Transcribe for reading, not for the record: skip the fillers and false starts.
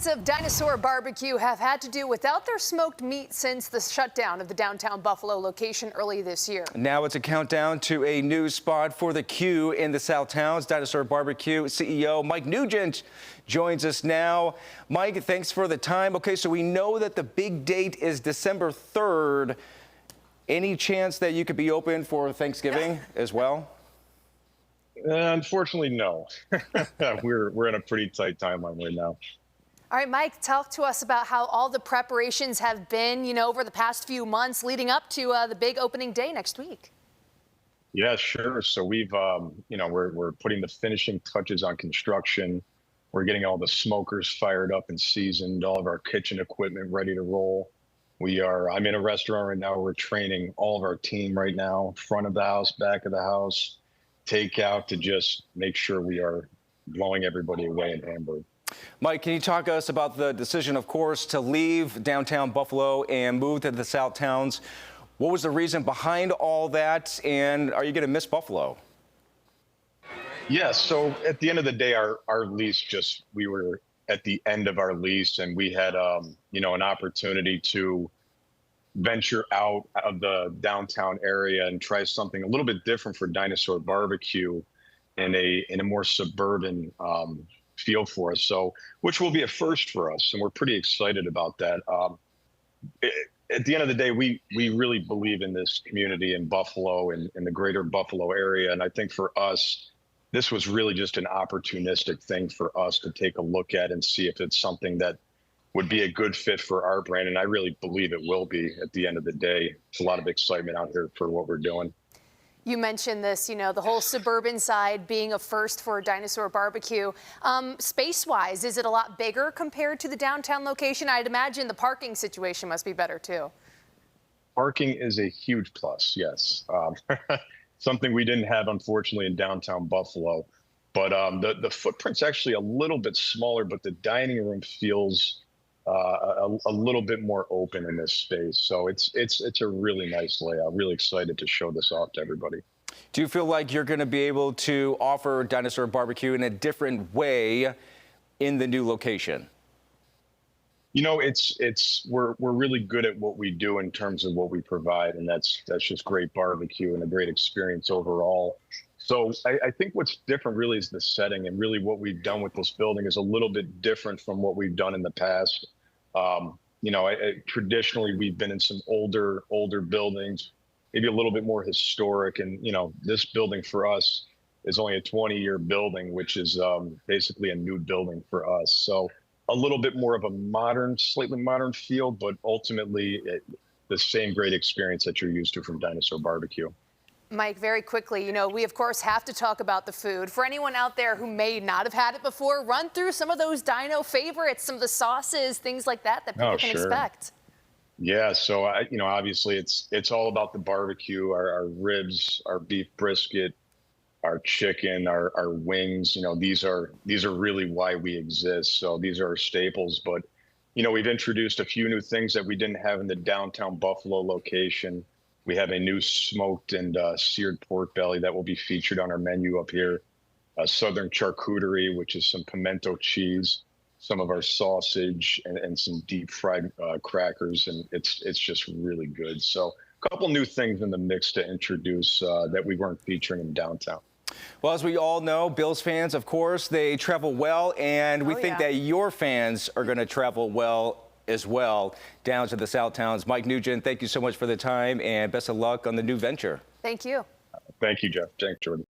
Fans of Dinosaur Bar-B-Que have had to do without their smoked meat since the shutdown of the downtown Buffalo location early this year. Now it's a countdown to a new spot for the Q in the South Towns. Dinosaur Bar-B-Que CEO Mike Nugent joins us now. Mike, thanks for the time. Okay, so we know that the big date is December 3rd. Any chance that you could be open for Thanksgiving as well? Unfortunately, no. We're in a pretty tight timeline right now. All right, Mike, talk to us about how all the preparations have been, over the past few months leading up to the big opening day next week. Yeah, sure. So we've, we're putting the finishing touches on construction. We're getting all the smokers fired up and seasoned, all of our kitchen equipment ready to roll. I'm in a restaurant right now. We're training all of our team right now, front of the house, back of the house, takeout, to just make sure we are blowing everybody away in Hamburg. Mike, can you talk to us about the decision, of course, to leave downtown Buffalo and move to the South Towns? What was the reason behind all that, and are you going to miss Buffalo? Yeah, so at the end of the day, our lease we were at the end of our lease, and we had, an opportunity to venture out of the downtown area and try something a little bit different for Dinosaur Bar-B-Que in a more suburban feel for us. So, which will be a first for us, and we're pretty excited about that. At the end of the day, we really believe in this community in Buffalo and in the greater Buffalo area, and I think for us, this was really just an opportunistic thing for us to take a look at and see if it's something that would be a good fit for our brand. And I really believe it will be at the end of the day. It's a lot of excitement out here for what we're doing. You mentioned this, the whole suburban side being a first for Dinosaur Bar-B-Que. Space-wise, is it a lot bigger compared to the downtown location? I'd imagine the parking situation must be better too. Parking is a huge plus, yes. Something we didn't have, unfortunately, in downtown Buffalo. But the footprint's actually a little bit smaller, but the dining room feels a little bit more open in this space. So it's a really nice layout. Really excited to show this off to everybody. Do you feel like you're going to be able to offer Dinosaur Bar-B-Que in a different way in the new location? We're really good at what we do in terms of what we provide, and that's just great barbecue and a great experience overall. So I think what's different really is the setting, and really what we've done with this building is a little bit different from what we've done in the past. Traditionally we've been in some older buildings, maybe a little bit more historic, and this building for us is only a 20-year building, which is basically a new building for us. So a little bit more of a modern, slightly modern feel, but ultimately the same great experience that you're used to from Dinosaur Bar-B-Que. Mike, very quickly, we of course have to talk about the food. For anyone out there who may not have had it before, run through some of those Dino favorites, some of the sauces, things like that people can expect. Yeah, so obviously it's all about the barbecue, our ribs, our beef brisket, our chicken, our wings. These are really why we exist. So these are our staples, but we've introduced a few new things that we didn't have in the downtown Buffalo location. We have a new smoked and seared pork belly that will be featured on our menu up here. Southern charcuterie, which is some pimento cheese, some of our sausage, and some deep fried crackers, and it's just really good. So a couple new things in the mix to introduce that we weren't featuring in downtown. Well, as we all know, Bills fans, of course, they travel well, and we think that your fans are going to travel well as well down to the South Towns. Mike Nugent, thank you so much for the time, and best of luck on the new venture. Thank you. Thank you, Jeff. Thanks, Jordan.